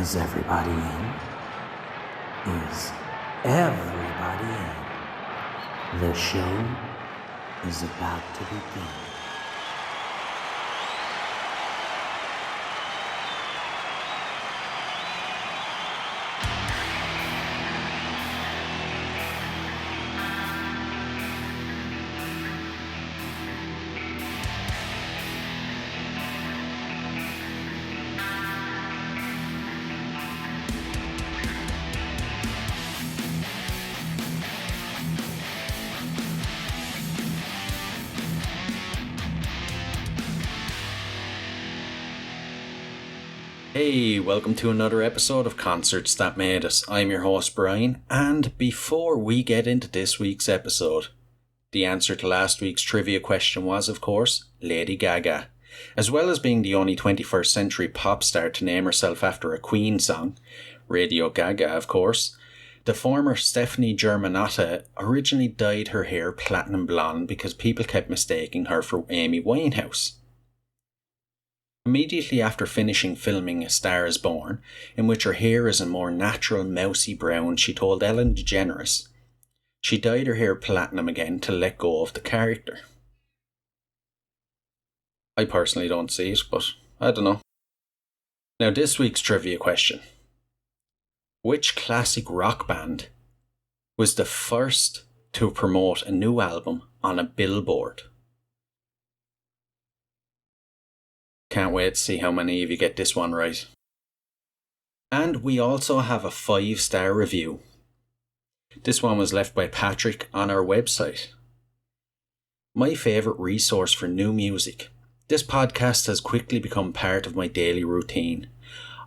Is everybody in? Is everybody in? The show is about to begin. Hey, welcome to another episode of Concerts That Made Us. I'm your host Brian, and before we get into this week's episode, the answer to last week's trivia question was, of course, Lady Gaga. As well as being the only 21st century pop star to name herself after a Queen song, Radio Gaga of course, the former Stephanie Germanotta originally dyed her hair platinum blonde because people kept mistaking her for Amy Winehouse. Immediately after finishing filming A Star Is Born, in which her hair is a more natural mousy brown, she told Ellen DeGeneres she dyed her hair platinum again to let go of the character. I personally don't see it, but I don't know. Now this week's trivia question. Which classic rock band was the first to promote a new album on a billboard? Can't wait to see how many of you get this one right. And we also have a 5-star review. This one was left by Patrick on our website. My favourite resource for new music. This podcast has quickly become part of my daily routine.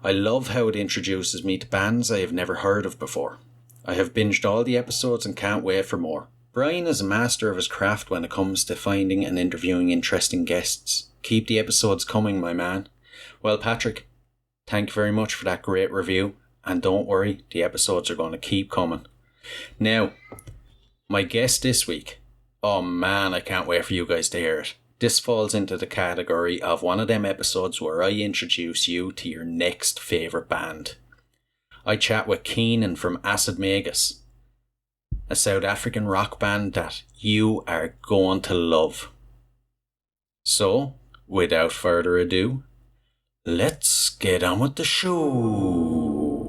I love how it introduces me to bands I have never heard of before. I have binged all the episodes and can't wait for more. Brian is a master of his craft when it comes to finding and interviewing interesting guests. Keep the episodes coming, my man. Well, Patrick, thank you very much for that great review. And don't worry, the episodes are going to keep coming. Now, my guest this week. Oh man, I can't wait for you guys to hear it. This falls into the category of one of them episodes where I introduce you to your next favourite band. I chat with Keenan from Acid Magus, a South African rock band that you are going to love. So, without further ado, let's get on with the show.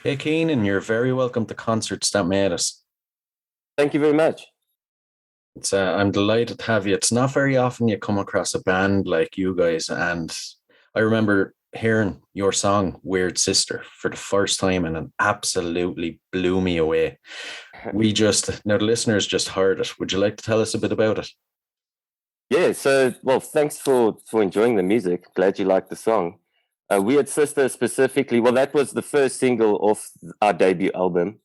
Hey, Keenan, you're very welcome to Concerts That Made Us. Thank you very much. I'm delighted to have you. It's not very often you come across a band like you guys, and I remember hearing your song "Weird Sister" for the first time, and it absolutely blew me away. Now the listeners just heard it. Would you like to tell us a bit about it? Yeah, so, well, thanks for enjoying the music. Glad you liked the song. Weird Sister specifically, well, that was the first single off our debut album.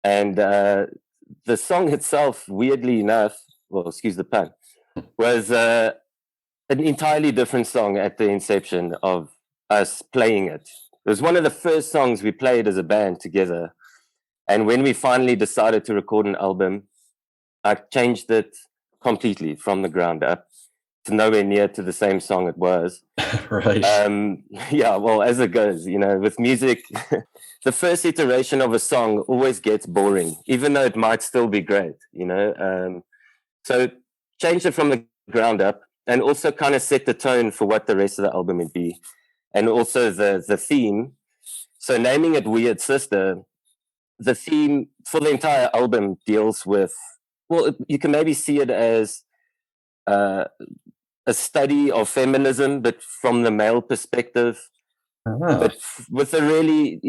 And the song itself, weirdly enough, well, excuse the pun, was an entirely different song at the inception of us playing it. It was one of the first songs we played as a band together. And when we finally decided to record an album, I changed it completely from the ground up. It's nowhere near to the same song it was. Right. Yeah, well, as it goes, with music, the first iteration of a song always gets boring, even though it might still be great. So changed it from the ground up and also kind of set the tone for what the rest of the album would be. And also the theme. So naming it Weird Sister, the theme for the entire album deals with, well, you can maybe see it as a study of feminism, but from the male perspective, but with a really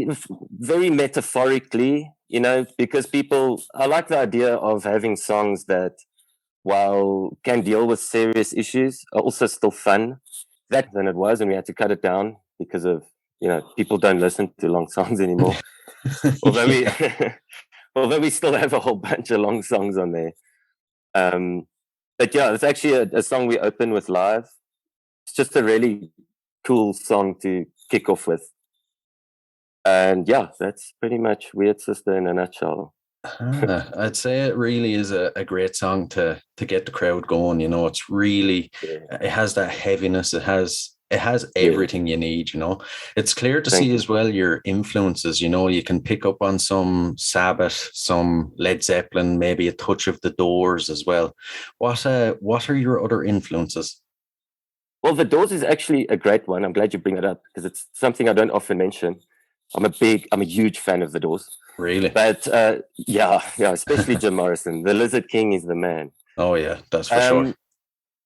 very metaphorically, because I like the idea of having songs that, while can deal with serious issues, are also still fun. That than it was, and we had to cut it down because of, people don't listen to long songs anymore. Although although we still have a whole bunch of long songs on there. But yeah, it's actually a song we open with live. It's just a really cool song to kick off with. And yeah, that's pretty much Weird Sister in a nutshell. I'd say it really is a great song to get the crowd going. It's really, It has that heaviness. It has everything you need. It's clear to see as well your influences. You can pick up on some Sabbath, some Led Zeppelin, maybe a touch of the Doors as well. What are your other influences? Well, the Doors is actually a great one. I'm glad you bring it up because it's something I don't often mention. I'm a huge fan of the Doors. Really? But yeah, especially Jim Morrison. The Lizard King is the man. Oh yeah, that's for sure.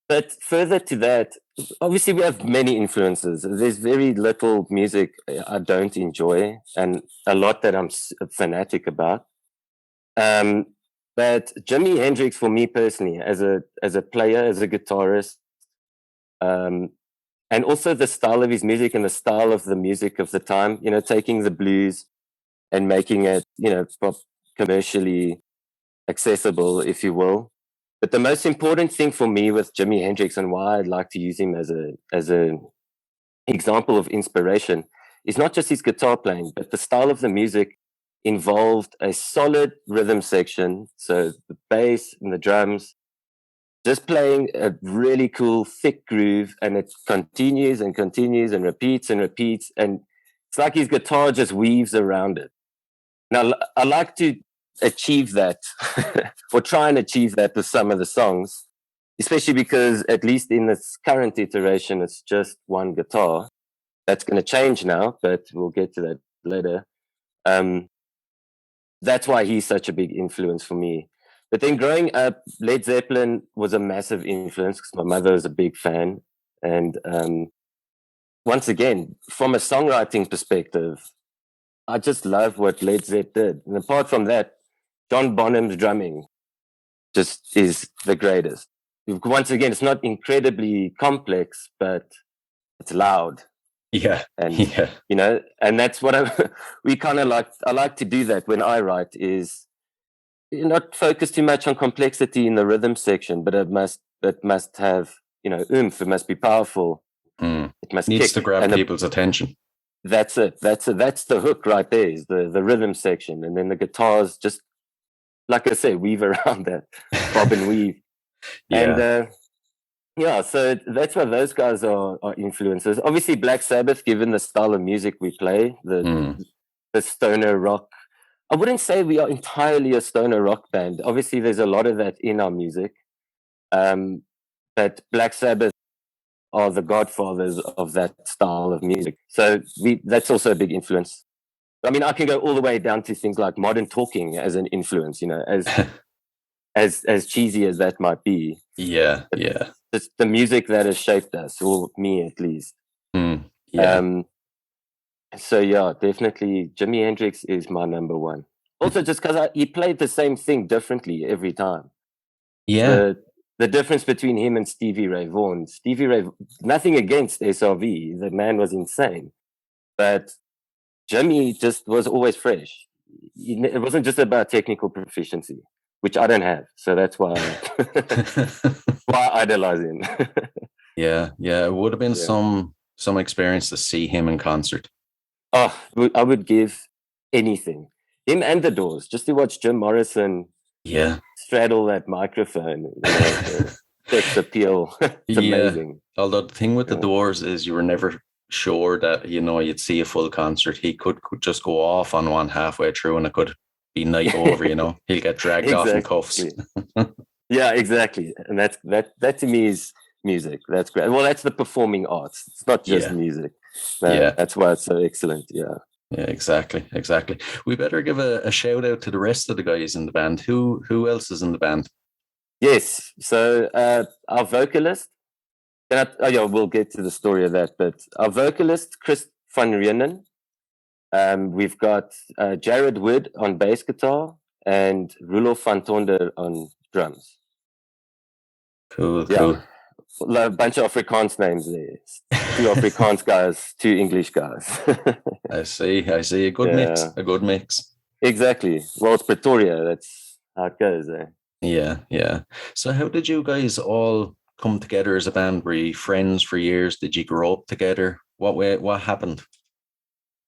But further to that, obviously we have many influences. There's very little music I don't enjoy, and a lot that I'm a fanatic about. But Jimi Hendrix, for me personally, as a player, as a guitarist, and also the style of his music and the style of the music of the time, taking the blues and making it, commercially accessible, if you will. But the most important thing for me with Jimi Hendrix, and why I'd like to use him as a example of inspiration, is not just his guitar playing, but the style of the music involved a solid rhythm section. So the bass and the drums, just playing a really cool thick groove, and it continues and continues and repeats and repeats. And it's like his guitar just weaves around it. Now, I like to achieve that or try and achieve that with some of the songs, especially because at least in this current iteration, it's just one guitar. That's going to change now, but we'll get to that later. That's why he's such a big influence for me. But then growing up, Led Zeppelin was a massive influence because my mother is a big fan. And once again, from a songwriting perspective, I just love what Led Zepp did. And apart from that, John Bonham's drumming just is the greatest. Once again, it's not incredibly complex, but it's loud. Yeah. And, and that's what I like to do that when I write, is not focus too much on complexity in the rhythm section, but it must have, oomph. It must be powerful. It must needs to grab people's attention. That's it. That's the hook right there, is the rhythm section. And then the guitars just, like I say, weave around that, bob and weave. Yeah. And so that's why those guys are influences. Obviously, Black Sabbath, given the style of music we play, the stoner rock. I wouldn't say we are entirely a stoner rock band. Obviously, there's a lot of that in our music. But Black Sabbath are the godfathers of that style of music. So that's also a big influence. I mean, I can go all the way down to things like modern talking as an influence, as cheesy as that might be. Yeah, yeah. It's the music that has shaped us, or me at least. Yeah. So yeah, definitely Jimi Hendrix is my number one. Also, just because he played the same thing differently every time. Yeah. The difference between him and Stevie Ray Vaughan. Stevie Ray, nothing against SRV, the man was insane, but Jimmy just was always fresh. It wasn't just about technical proficiency, which I don't have, so that's why why I idolize him. Yeah, yeah. It would have been Yeah. some experience to see him in concert. Oh, I would give anything. Him and the Doors, just to watch Jim Morrison Yeah. straddle that microphone, the sex appeal. It's Yeah. amazing. Although the thing with the Yeah. Doors is you were never sure that, you'd see a full concert. He could just go off on one halfway through and it could be night over, He'll get dragged off in cuffs. Yeah, exactly. And that to me is music. That's great. Well, that's the performing arts. It's not just Yeah. music. Yeah. That's why it's so excellent. Yeah. Yeah, exactly. We better give a shout out to the rest of the guys in the band. Who else is in the band? Yes. So our vocalist, we'll get to the story of that, but our vocalist, Chris van Rienen, we've got Jared Wood on bass guitar and Rulof van Tonder on drums. Cool. A bunch of Afrikaans names there. 2 Afrikaans guys, 2 English guys. I see. A good mix. Exactly. Well, it's Pretoria. That's how it goes. Yeah. So how did you guys all come together as a band? Were you friends for years? Did you grow up together? What happened?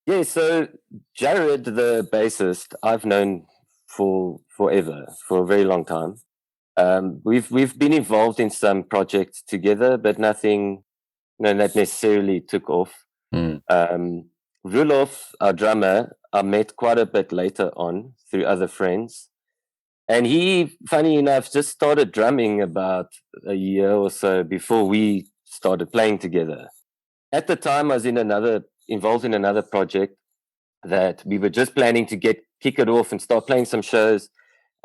Yeah, so Jared, the bassist, I've known for forever, for a very long time. We've been involved in some projects together, but nothing that necessarily took off. Rulof, our drummer, I met quite a bit later on through other friends. And he, funny enough, just started drumming about a year or so before we started playing together. At the time, I was involved in another project that we were just planning to kick it off and start playing some shows.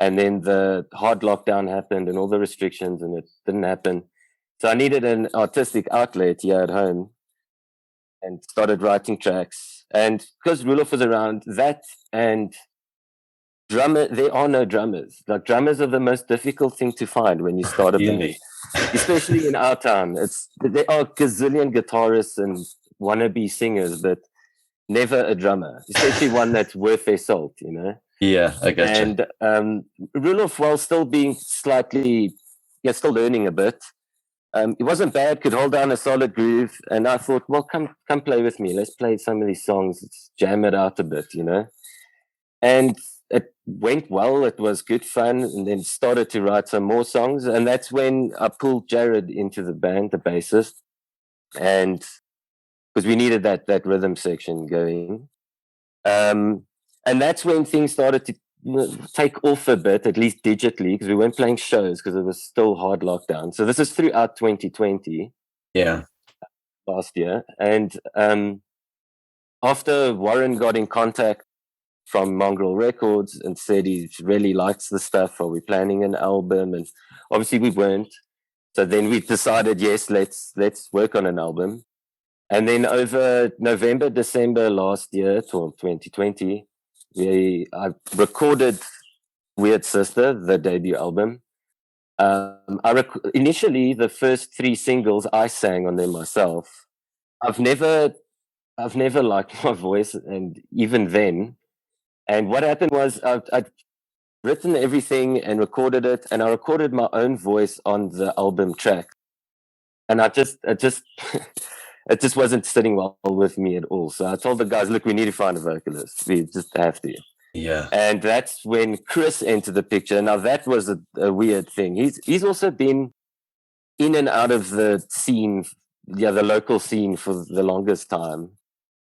And then the hard lockdown happened and all the restrictions, and it didn't happen. So I needed an artistic outlet here at home and started writing tracks. And because Rulof was around, that and drummer, there are no drummers. Like, drummers are the most difficult thing to find when you start a band, especially in our time. There are gazillion guitarists and wannabe singers, but never a drummer, especially one that's worth their salt, Yeah, I get you. And Rulof, while still being still learning a bit, it wasn't bad, could hold down a solid groove. And I thought, well, come play with me. Let's play some of these songs. Let's jam it out a bit, And it went well. It was good fun. And then started to write some more songs. And that's when I pulled Jared into the band, the bassist. And because we needed that rhythm section going. And that's when things started to take off a bit, at least digitally, because we weren't playing shows because it was still hard lockdown. So this is throughout 2020. Yeah. Last year. And after Warren got in contact from Mongrel Records and said he really likes the stuff, are we planning an album? And obviously we weren't. So then we decided, yes, let's work on an album. And then over November, December last year, 2020, I recorded Weird Sister, the debut album. Initially, the first 3 singles I sang on them myself. I've never liked my voice, and even then. And what happened was I'd written everything and recorded it, and I recorded my own voice on the album track. And it just wasn't sitting well with me at all. So I told the guys, look, we need to find a vocalist. We just have to. Yeah. And that's when Chris entered the picture. Now that was a weird thing. He's also been in and out of the scene, the local scene for the longest time.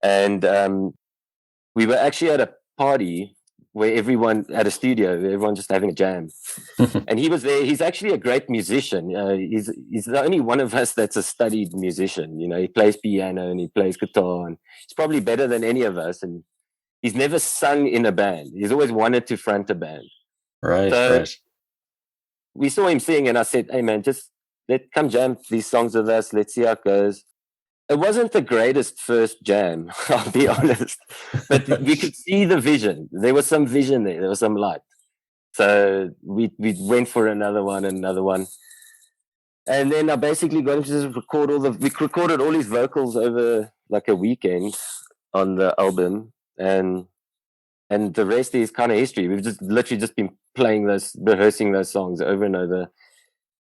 And we were actually at a party where everyone at a studio, everyone just having a jam. And he was there. He's actually a great musician. He's the only one of us that's a studied musician. He plays piano and he plays guitar, and he's probably better than any of us. And he's never sung in a band. He's always wanted to front a band. Right, So right. we saw him sing, and I said, "Hey man, just come jam these songs with us. Let's see how it goes." It wasn't the greatest first jam, I'll be honest, but we could see the vision. There was some vision there. There was some light. So we went for another one, and then I basically got him to just record we recorded all his vocals over like a weekend on the album, and the rest is kind of history. We've just literally just been rehearsing those songs over and over.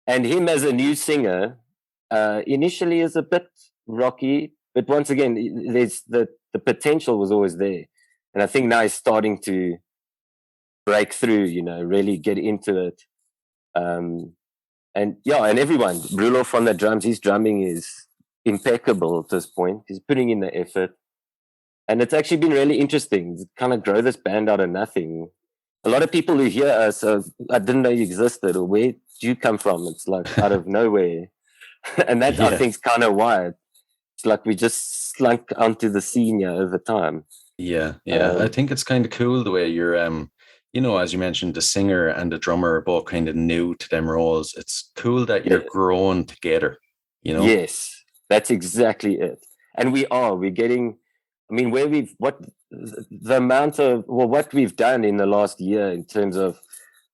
And him as a new singer, initially is a bit rocky, but once again, there's the potential was always there. And I think now he's starting to break through, really get into it. And everyone, Bruloff on the drums, his drumming is impeccable at this point. He's putting in the effort. And it's actually been really interesting to kind of grow this band out of nothing. A lot of people who hear us, I didn't know you existed, or where do you come from? It's like out of nowhere. And that, I think, is kind of why. It's like we just slunk onto the scene over time. Yeah. I think it's kind of cool the way you're, as you mentioned, the singer and the drummer are both kind of new to them roles. It's cool that you're growing together, Yes, that's exactly it. And we're getting, what we've done in the last year in terms of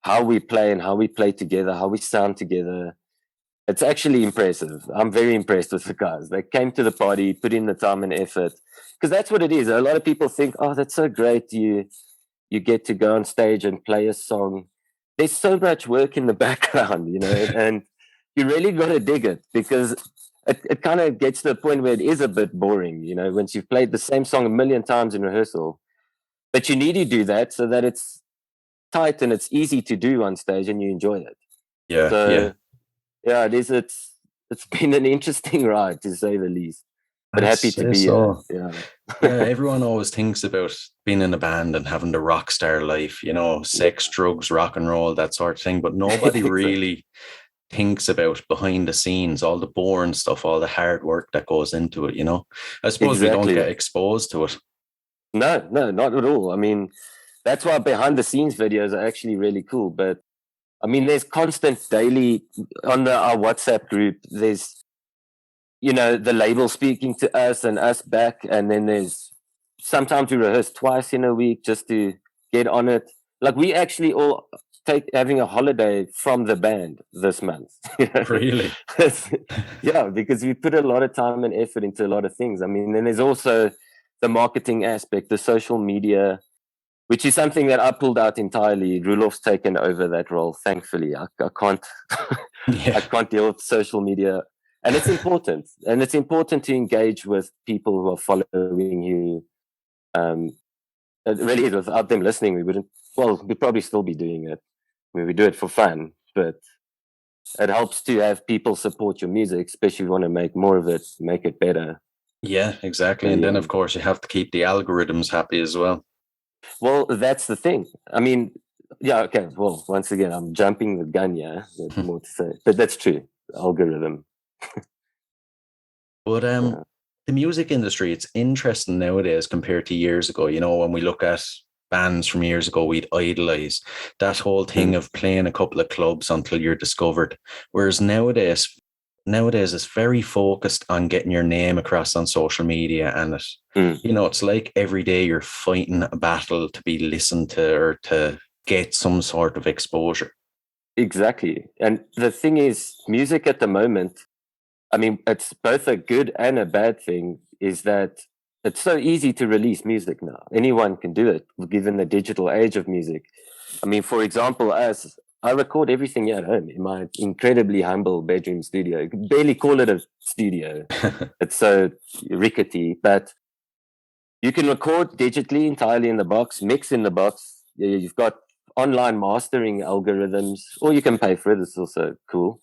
how we play and how we play together, how we sound together, it's actually impressive. I'm very impressed with the guys. They came to the party, put in the time and effort, because that's what it is. A lot of people think, oh, that's so great. You get to go on stage and play a song. There's so much work in the background, and you really got to dig it, because it kind of gets to the point where it is a bit boring, once you've played the same song a million times in rehearsal. But you need to do that so that it's tight and it's easy to do on stage and you enjoy it. Yeah, it is. It's been an interesting ride, to say the least. But happy to be here. Everyone always thinks about being in a band and having the rock star life, sex, drugs, rock and roll, that sort of thing. But nobody really thinks about behind the scenes, all the boring stuff, all the hard work that goes into it. I suppose we don't get exposed to it. No, not at all. That's why behind the scenes videos are actually really cool. But there's constant daily on our WhatsApp group. There's, the label speaking to us and us back. And then there's sometimes we rehearse twice in a week just to get on it. Like we actually all having a holiday from the band this month. Really? Yeah, because we put a lot of time and effort into a lot of things. Then there's also the marketing aspect, the social media, which is something that I pulled out entirely. Rulof's taken over that role, thankfully. I can't I can't deal with social media. And it's important. And it's important to engage with people who are following you. It really is. Without them listening, we'd probably still be doing it. We do it for fun, but it helps to have people support your music, especially if you want to make more of it, make it better. Yeah, exactly. And then, of course, you have to keep the algorithms happy as well. Well, that's the thing. Okay. Well, once again, I'm jumping the gun, There's more to say. But that's true. Algorithm. But the music industry, it's interesting nowadays compared to years ago. when we look at bands from years ago, we'd idolize that whole thing of playing a couple of clubs until you're discovered. Whereas nowadays it's very focused on getting your name across on social media, and it's like every day you're fighting a battle to be listened to or to get some sort of exposure. Exactly. And the thing is, music at the moment, it's both a good and a bad thing, is that it's so easy to release music now. Anyone can do it, given the digital age of music. For example, I record everything here at home in my incredibly humble bedroom studio. You can barely call it a studio. It's so rickety, but you can record digitally entirely in the box, mix in the box. You've got online mastering algorithms, or you can pay for it. It's also cool.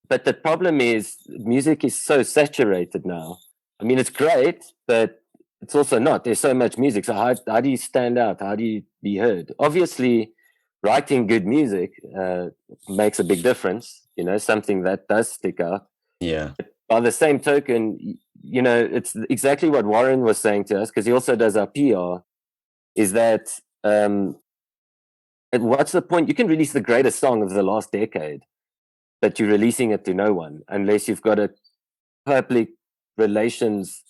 But the problem is music is so saturated now. It's great, but it's also not. There's so much music. So how do you stand out? How do you be heard? Obviously, writing good music makes a big difference, something that does stick out. Yeah. But by the same token, it's exactly what Warren was saying to us, because he also does our PR, is that what's the point? You can release the greatest song of the last decade, but you're releasing it to no one unless you've got a public relations,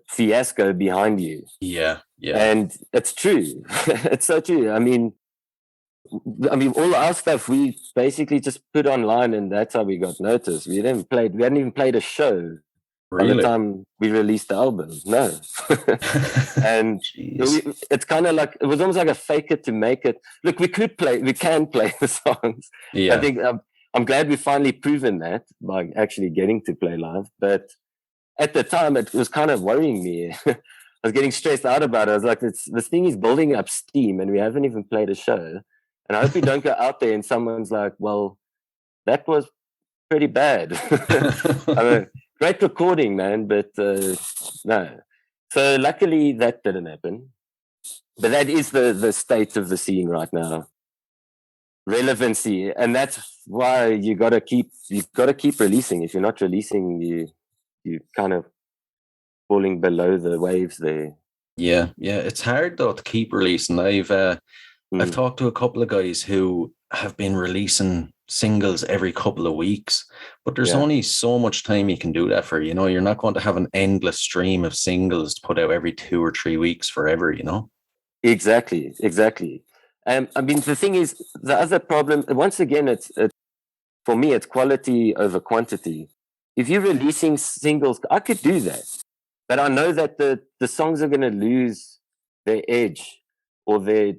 fiasco behind you. Yeah. And it's true. It's so true. I mean, all our stuff we basically just put online, and that's how we got noticed. We hadn't even played a show by the time we released the album. No. And it's kind of like, it was almost like a fake it to make it. Look, we can play the songs. Yeah. I think I'm glad we finally proven that by actually getting to play live. But at the time, it was kind of worrying me. I was getting stressed out about it. I was like, this thing is building up steam and we haven't even played a show. And I hope we don't go out there and someone's like, well, that was pretty bad. I mean, great recording, man, but no. So luckily that didn't happen. But that is the state of the scene right now. Relevancy. And that's why you've got to keep releasing. If you're not releasing, you kind of falling below the waves there. Yeah. It's hard though to keep releasing. I've talked to a couple of guys who have been releasing singles every couple of weeks, but there's only so much time you can do that for. You're not going to have an endless stream of singles to put out every 2 or 3 weeks forever. Exactly. I mean, the thing is, the other problem, once again, it's for me, it's quality over quantity. If you're releasing singles, I could do that, but I know that the songs are going to lose their edge or the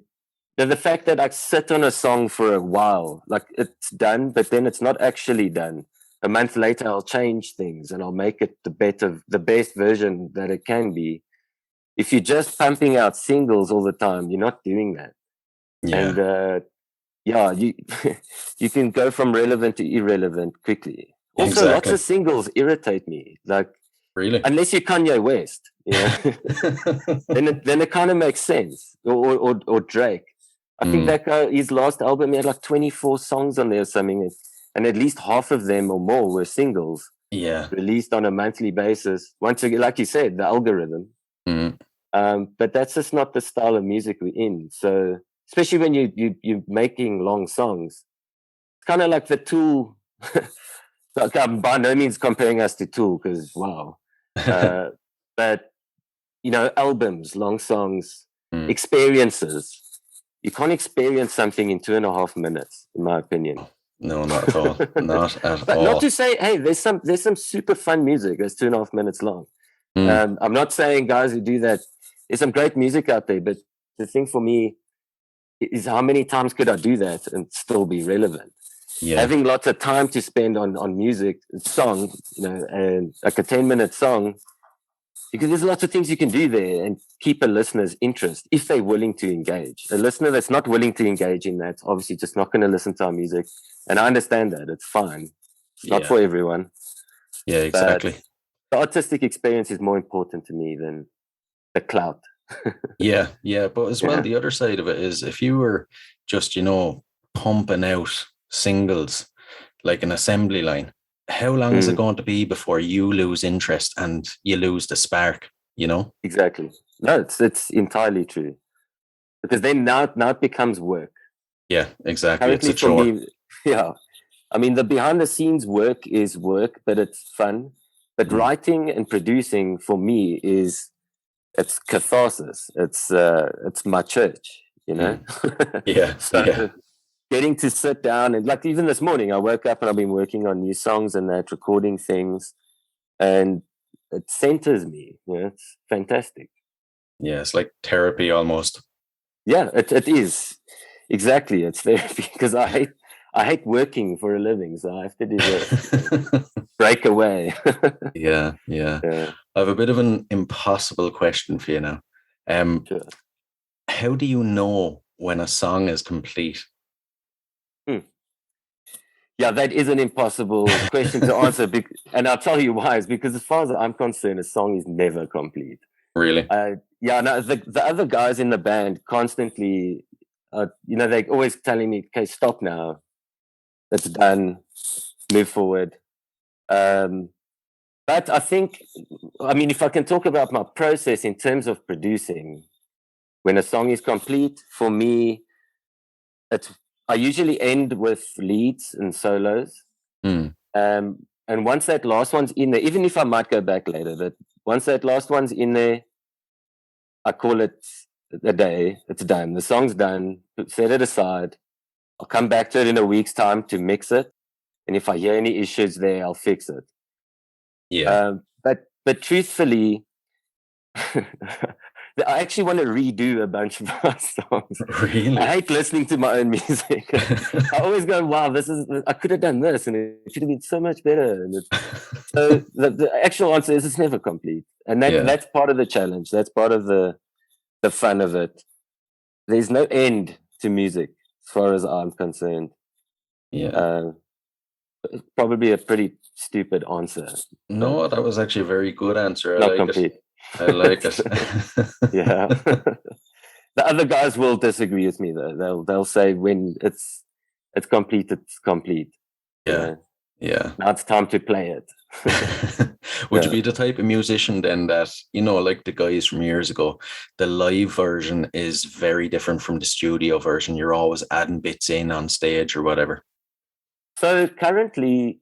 fact that I sit on a song for a while, like it's done, but then it's not actually done. A month later, I'll change things and I'll make it the best version that it can be. If you're just pumping out singles all the time, you're not doing that. Yeah. And you can go from relevant to irrelevant quickly. Also, lots of singles irritate me. Like, really, unless you're Kanye West, then it kind of makes sense. Or Drake. I think that guy, his last album, he had like 24 songs on there or something, and at least half of them or more were singles. Yeah. Released on a monthly basis. Once again, like you said, the algorithm. But that's just not the style of music we're in. So, especially when you're making long songs, it's kind of like the Tool. Like, I'm by no means comparing us to Tool, because wow. But albums, long songs, experiences. You can't experience something in 2.5 minutes, in my opinion. No, not at all. Not at but all. Not to say, hey, there's some super fun music that's 2.5 minutes long. I'm not saying guys who do that. There's some great music out there, but the thing for me is, how many times could I do that and still be relevant? Yeah. Having lots of time to spend on music, song, and like a 10-minute song, because there's lots of things you can do there and keep a listener's interest if they're willing to engage. A listener that's not willing to engage in that, obviously just not going to listen to our music. And I understand that. It's fine. It's not for everyone. Yeah, exactly. But the artistic experience is more important to me than the clout. Yeah. But as well, the other side of it is, if you were just, pumping out singles like an assembly line, how long is it going to be before you lose interest and you lose the spark, Exactly. No, it's entirely true. Because then now it becomes work. Yeah, exactly. Currently, it's a chore. Me, I mean, the behind the scenes work is work, but it's fun. But writing and producing for me it's catharsis. It's my church, Yeah. So getting to sit down and, like, even this morning, I woke up and I've been working on new songs and that, recording things, and it centers me. It's fantastic. Yeah, it's like therapy almost. Yeah, it is. Exactly. It's therapy, because I hate working for a living, so I have to do this. Break away. Yeah. I have a bit of an impossible question for you now. Sure. How do you know when a song is complete? Yeah, that is an impossible question to answer, and I'll tell you why. Is because, as far as I'm concerned, a song is never complete. Really? No, the other guys in the band constantly, they're always telling me, okay, stop now. It's done. Move forward. But But I think, I mean, if I can talk about my process in terms of producing, when a song is complete, for me, I usually end with leads and solos. Mm. And once that last one's in there, even if I might go back later, but once that last one's in there, I call it a day. It's done. The song's done. Set it aside. I'll come back to it in a week's time to mix it. And if I hear any issues there, I'll fix it. Yeah. But truthfully, I actually want to redo a bunch of my songs. Really? I hate listening to my own music. I always go, wow, I could have done this and it should have been so much better. So the actual answer is it's never complete. And that's part of the challenge. That's part of the fun of it. There's no end to music as far as I'm concerned. Yeah. It's probably a pretty stupid answer. No, that was actually a very good answer. Not complete. I like it. Yeah. The other guys will disagree with me though. They'll say when it's complete, it's complete. Yeah. Yeah. Now it's time to play it. Would you be the type of musician then that, like the guys from years ago, the live version is very different from the studio version? You're always adding bits in on stage or whatever. So currently,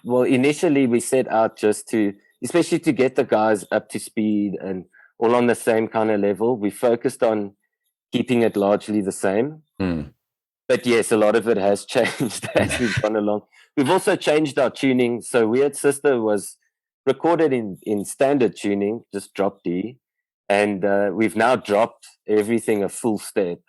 initially we set out just especially to get the guys up to speed and all on the same kind of level. We focused on keeping it largely the same. Mm. But yes, a lot of it has changed as we've gone along. We've also changed our tuning. So Weird Sister was recorded in standard tuning, just drop D. And we've now dropped everything a full step.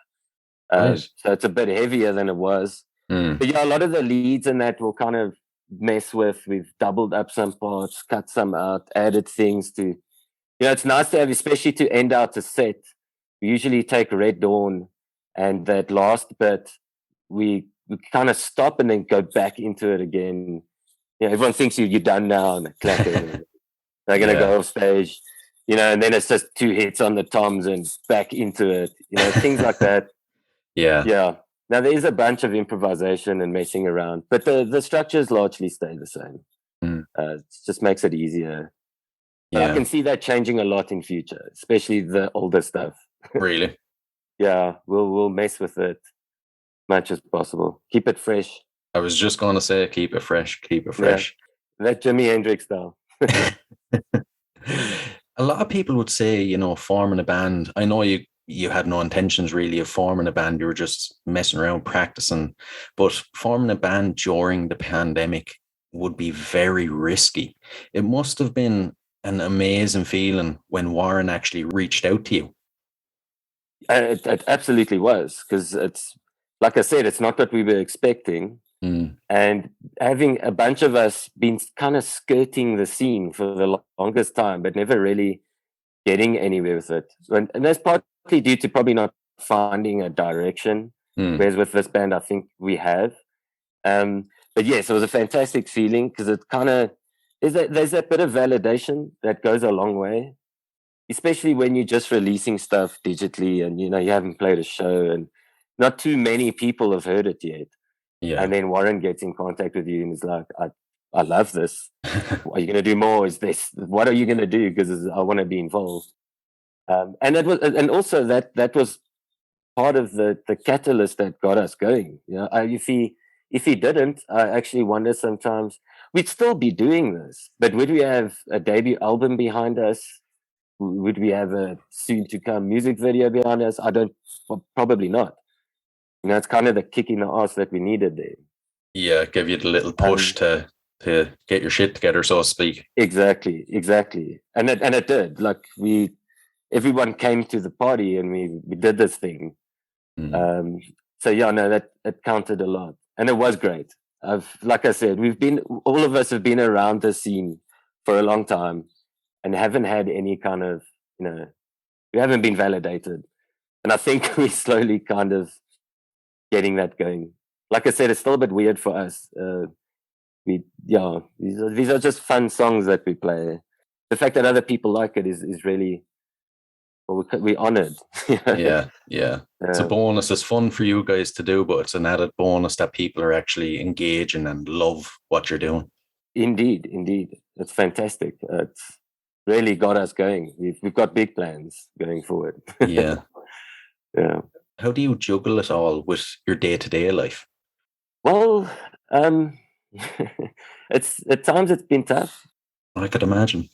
Nice. So it's a bit heavier than it was. Mm. But yeah, a lot of the leads and that will kind of mess with. We've doubled up some parts, cut some out, added things to, it's nice to have, especially to end out a set. We usually take Red Dawn and that last bit, we kind of stop and then go back into it again. Everyone thinks you're done now and they're clapping. They're going to go off stage, and then it's just 2 hits on the toms and back into it, things like that. Yeah. Yeah. Now, there is a bunch of improvisation and messing around, but the structures largely stay the same. Mm. It just makes it easier. But Yeah. I can see that changing a lot in future, especially the older stuff. Really? Yeah, we'll mess with it much as possible. Keep it fresh. I was just going to say, keep it fresh. Keep it fresh. Yeah. That Jimi Hendrix style. A lot of people would say, forming a band. I know you had no intentions really of forming a band. You were just messing around, practicing. But forming a band during the pandemic would be very risky. It must have been an amazing feeling when Warren actually reached out to you. It absolutely was, because it's, like I said, it's not what we were expecting. Mm. And having a bunch of us been kind of skirting the scene for the longest time, but never really getting anywhere with it. And that's partly due to probably not finding a direction, whereas with this band, I think we have. But yes, it was a fantastic feeling because it kind of, there's that bit of validation that goes a long way, especially when you're just releasing stuff digitally and, you haven't played a show and not too many people have heard it yet. Yeah. And then Warren gets in contact with you and is like, I love this. Are you going to do more? Is this, what are you going to do? Because I want to be involved. And that was, and also that was part of the catalyst that got us going. If he didn't, I actually wonder sometimes we'd still be doing this, but would we have a debut album behind us? Would we have a soon to come music video behind us? Probably not. It's kind of the kick in the ass that we needed there. Yeah, give you the little push to get your shit together, so to speak. Exactly. And it did. Like everyone came to the party and we did this thing. Mm. So yeah, no, it counted a lot. And it was great. Like I said, all of us have been around the scene for a long time and haven't had any kind of, we haven't been validated. And I think we're slowly kind of getting that going. Like I said, it's still a bit weird for us. These are just fun songs that we play. The fact that other people like it is really, we're honored. Yeah. It's a bonus. It's fun for you guys to do, but it's an added bonus that people are actually engaging and love what you're doing. Indeed. it's fantastic. It's really got us going. We've got big plans going forward. Yeah. Yeah. How do you juggle it all with your day-to-day life? Well, it's at times it's been tough. I could imagine.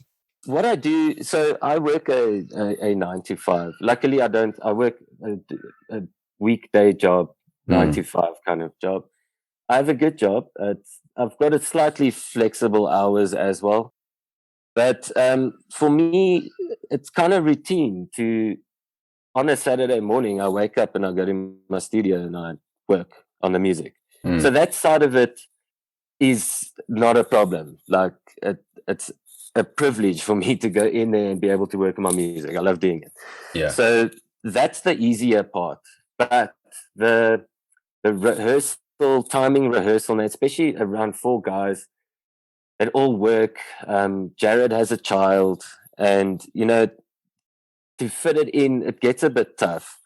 What I do, so I work a 9 to 5. Luckily, I don't. I work a weekday job, 9 to 5 kind of job. I have a good job. I've got a slightly flexible hours as well. But for me, it's kind of routine to, on a Saturday morning, I wake up and I go to my studio and I work on the music. So that side of it is not a problem. Like it's a privilege for me to go in there and be able to work on my music. I love doing it. Yeah. So that's the easier part. But the rehearsal, timing rehearsal, and especially around 4 guys that all work. Jared has a child, and to fit it in, it gets a bit tough.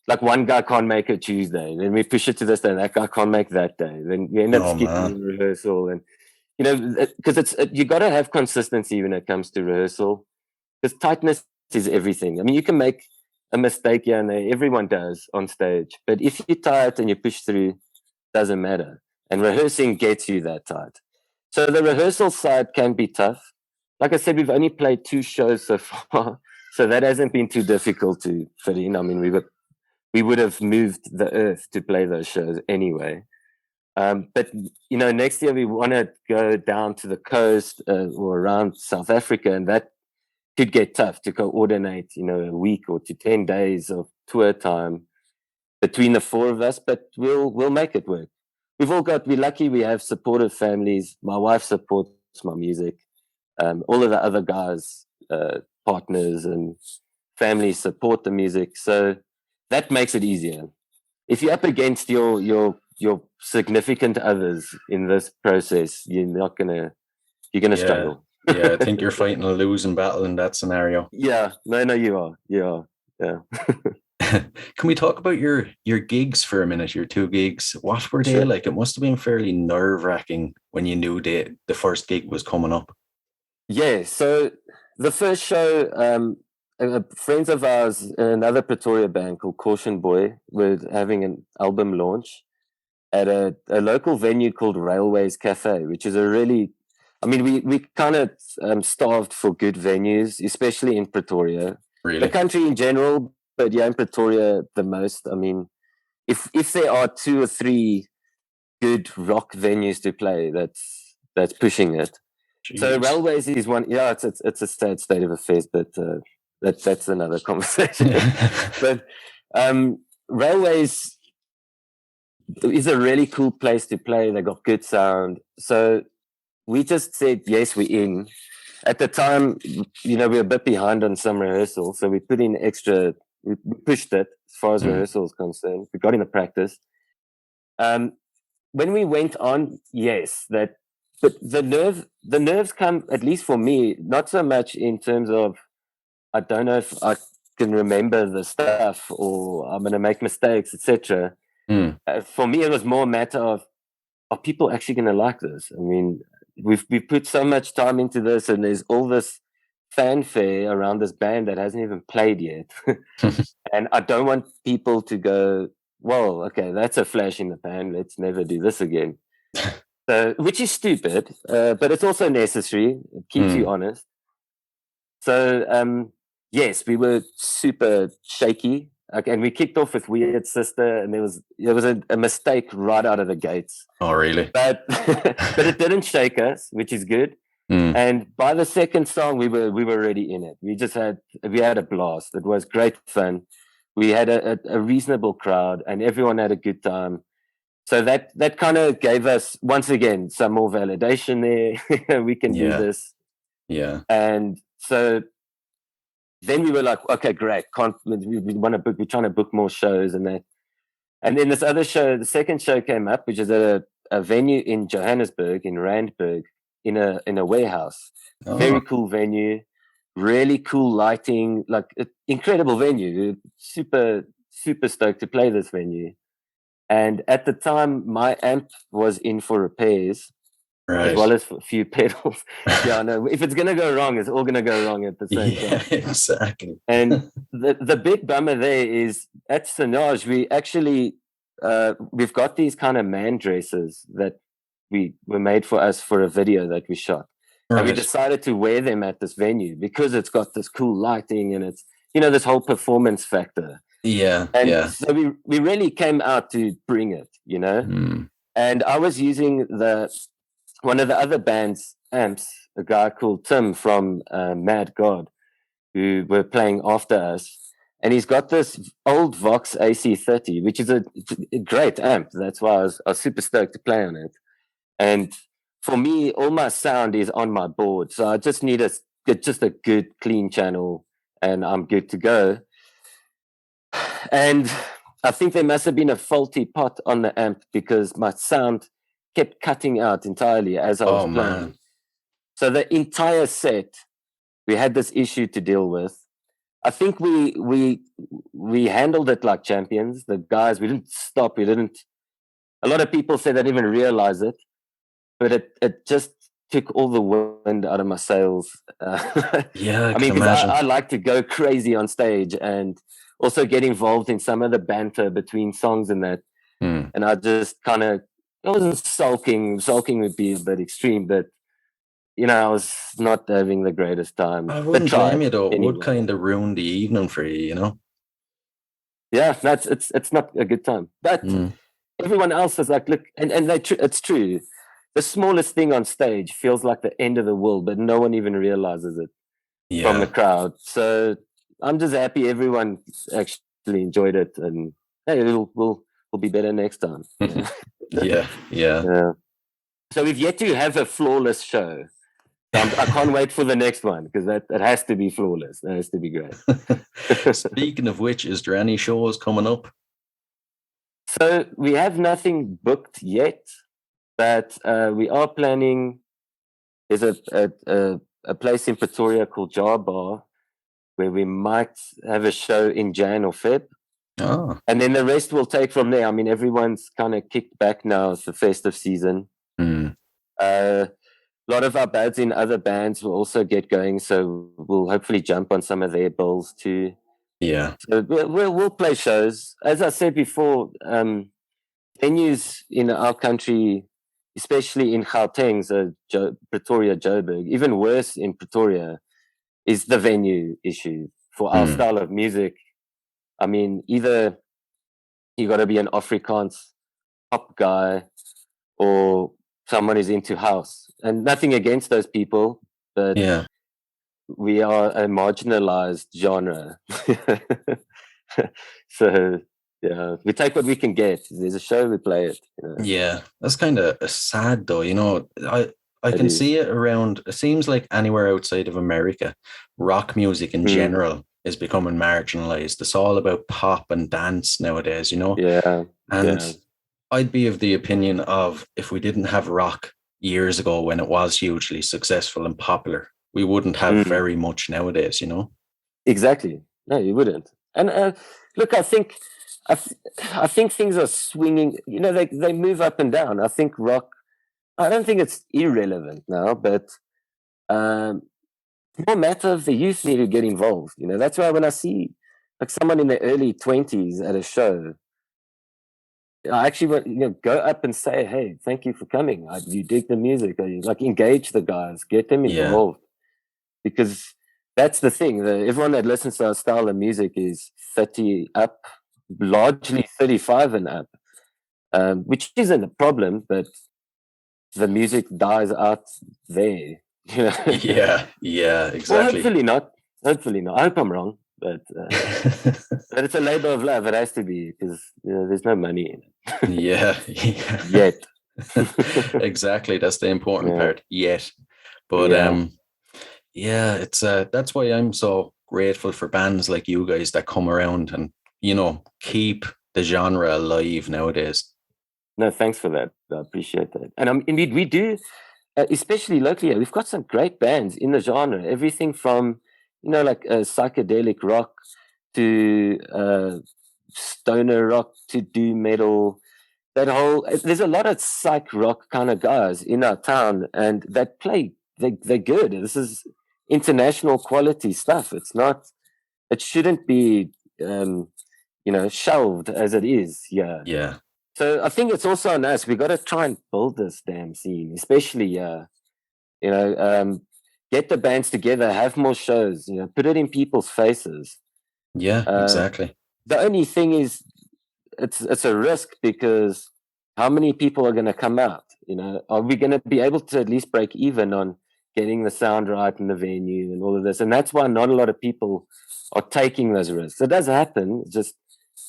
Like one guy can't make a Tuesday, then we push it to this day, and that guy can't make that day. Then we end up skipping rehearsal, and because you got to have consistency when it comes to rehearsal, because tightness is everything. I mean, you can make a mistake here and there, everyone does on stage, but if you're tight and you push through, doesn't matter. And rehearsing gets you that tight. So the rehearsal side can be tough. Like I said, we've only played 2 shows so far, so that hasn't been too difficult to fit in. I mean, we would have moved the earth to play those shows anyway. But next year we want to go down to the coast or around South Africa, and that could get tough to coordinate. A week or to 10 days of tour time between the 4 of us. But we'll make it work. We're lucky. We have supportive families. My wife supports my music. All of the other guys, partners, and family support the music. So that makes it easier. If you're up against your significant others in this process, you're gonna struggle. Yeah, I think you're fighting a losing battle in that scenario. Yeah, no, you are. Yeah. Can we talk about your gigs for a minute? Your 2 gigs. What were they like? It must have been fairly nerve-wracking when you knew the first gig was coming up. Yeah. So the first show, friends of ours, another Pretoria band called Caution Boy, were having an album launch at a local venue called Railways Cafe, which is a really, I mean, we kind of starved for good venues, especially in Pretoria. Really? The country in general, but yeah, in Pretoria the most. I mean, if there are 2 or 3 good rock venues to play, that's pushing it. Jeez. So Railways is one. Yeah, it's a sad state of affairs, but that's another conversation. But Railways is a really cool place to play. They got good sound. So we just said, yes, we're in. At the time, we're a bit behind on some rehearsals. So we put in extra, we pushed it as far as rehearsal is concerned. We got into practice. When we went on, yes, but the nerves come, at least for me, not so much in terms of, I don't know if I can remember the stuff or I'm going to make mistakes, etc. For me, it was more a matter of, are people actually going to like this? I mean, we've put so much time into this, and there's all this fanfare around this band that hasn't even played yet. And I don't want people to go, well, okay, that's a flash in the pan. Let's never do this again. So, which is stupid, but it's also necessary. It keeps you honest. So, yes, we were super shaky. And we kicked off with Weird Sister, and there was a mistake right out of the gates. Oh, really? But it didn't shake us, which is good. And by the second song, we were already in it. We had a blast. It was great fun. We had a reasonable crowd, and everyone had a good time. So that kind of gave us, once again, some more validation there. We can do this. Yeah. And so then we were like, okay, great. We want to book. We're trying to book more shows and that. And then this other show, the second show came up, which is a venue in Johannesburg, in Randburg, in a warehouse. Oh. Very cool venue, really cool lighting, like incredible venue. Super, super stoked to play this venue. And at the time, my amp was in for repairs. as Right. well as a few pedals. Yeah, no, if it's going to go wrong, it's all going to go wrong at the same Yeah, time. exactly. And the big bummer there is at Sonage, we actually, we've got these kind of man dresses that were made for us for a video that we shot. And we Right. decided to wear them at this venue because it's got this cool lighting and it's, this whole performance factor. Yeah. And Yeah. so we really came out to bring it, Mm. And I was using one of the other band's amps, a guy called Tim from Mad God, who were playing after us. And he's got this old Vox AC30, which is a great amp. That's why I was super stoked to play on it. And for me, all my sound is on my board. So I just need just a good, clean channel and I'm good to go. And I think there must have been a faulty pot on the amp because my sound kept cutting out entirely as I was playing. Man. So the entire set, we had this issue to deal with. I think we handled it like champions. The guys, we didn't stop. A lot of people say they didn't even realize it, but it just took all the wind out of my sails. Yeah, I I mean, can because imagine. I like to go crazy on stage and also get involved in some of the banter between songs and that. Mm. And I just I wasn't sulking. Sulking would be a bit extreme, but I was not having the greatest time. I But wouldn't blame you though. It would anyway. kind of ruin the evening for you, Yeah, it's not a good time. But everyone else is like, look, and it's true. The smallest thing on stage feels like the end of the world, but no one even realizes it from the crowd. So I'm just happy everyone actually enjoyed it, and hey, we'll be better next time. Yeah. So we've yet to have a flawless show. So I can't wait for the next one because that has to be flawless. That has to be great. Speaking of which, is there any shows coming up? So we have nothing booked yet, but we are planning. There's a place in Pretoria called Jar Bar where we might have a show in Jan or Feb. Oh. And then the rest will take from there. I mean, everyone's kind of kicked back now. It's the festive season. A lot of our buds in other bands will also get going, so we'll hopefully jump on some of their bills too. Yeah. So we'll play shows. As I said before, venues in our country, especially in Gauteng, so Pretoria, Joburg, even worse in Pretoria, is the venue issue for our style of music. I mean, either you got to be an Afrikaans pop guy or someone who's into house. And nothing against those people, but we are a marginalized genre. So yeah, we take what we can get. There's a show, we play it. Yeah, that's kind of sad though. I can see it around. It seems like anywhere outside of America, rock music in general is becoming marginalized. It's all about pop and dance nowadays. Yeah. And I'd be of the opinion of if we didn't have rock years ago when it was hugely successful and popular, we wouldn't have very much nowadays. Exactly. No, you wouldn't. And look, I think things are swinging. They move up and down. I think rock. I don't think it's irrelevant now, but more matter of the youth need to get involved. That's why when I see like someone in their early 20s at a show, I actually want go up and say, "Hey, thank you for coming. You dig the music. Like engage the guys, get them involved." Because that's the thing. Everyone that listens to our style of music is 30 up, largely 35 and up, which isn't a problem, but the music dies out there. Yeah, exactly. Well, hopefully not. I hope I'm wrong, but it's a labor of love. It has to be because there's no money in it. Yet. Exactly. That's the important part. Yet. But it's that's why I'm so grateful for bands like you guys that come around and keep the genre alive nowadays. No, thanks for that. I appreciate that. And indeed, we do, especially locally. We've got some great bands in the genre. Everything from like psychedelic rock to stoner rock to doom metal. that whole, there's a lot of psych rock kind of guys in our town, and that play, they're good. This is international quality stuff. It's not, it shouldn't be, shelved as it is. Yeah. Yeah. So I think it's also on us. We got to try and build this damn scene, especially, get the bands together, have more shows, put it in people's faces. Yeah, exactly. The only thing is, it's a risk, because how many people are going to come out? Are we going to be able to at least break even on getting the sound right in the venue and all of this? And that's why not a lot of people are taking those risks. It does happen, it's just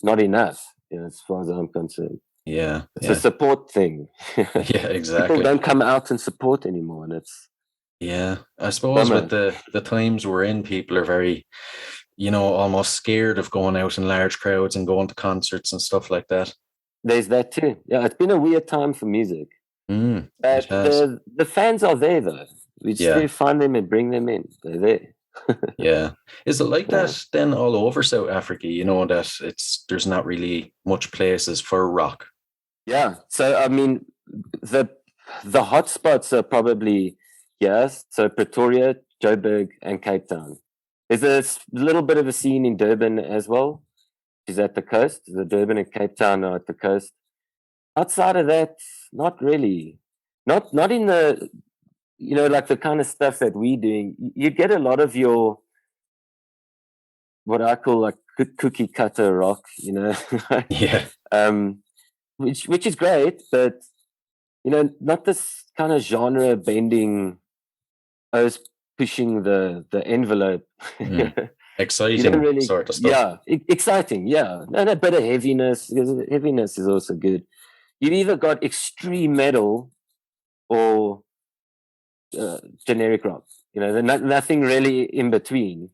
not enough, as far as I'm concerned. Yeah, it's a support thing. Yeah, exactly. People don't come out and support anymore, and it's I suppose with the times we're in, people are very, almost scared of going out in large crowds and going to concerts and stuff like that. There's that too. Yeah, it's been a weird time for music. But the fans are there, though. We just need to find them and bring them in. They're there. Yeah. Is it like that then all over South Africa? That there's not really much places for rock. Yeah. So I mean, the hotspots are probably so Pretoria, Joburg, and Cape Town. There's a little bit of a scene in Durban as well. Is at the coast. The Durban and Cape Town are at the coast. Outside of that, not really. Not in the, like the kind of stuff that we're doing. You get a lot of your, what I call like cookie cutter rock, Yeah. Which is great, but not this kind of genre bending, pushing the envelope. Exciting sort of stuff. Yeah, exciting. Yeah, and a bit of heaviness, because heaviness is also good. You've either got extreme metal or generic rock. Nothing really in between.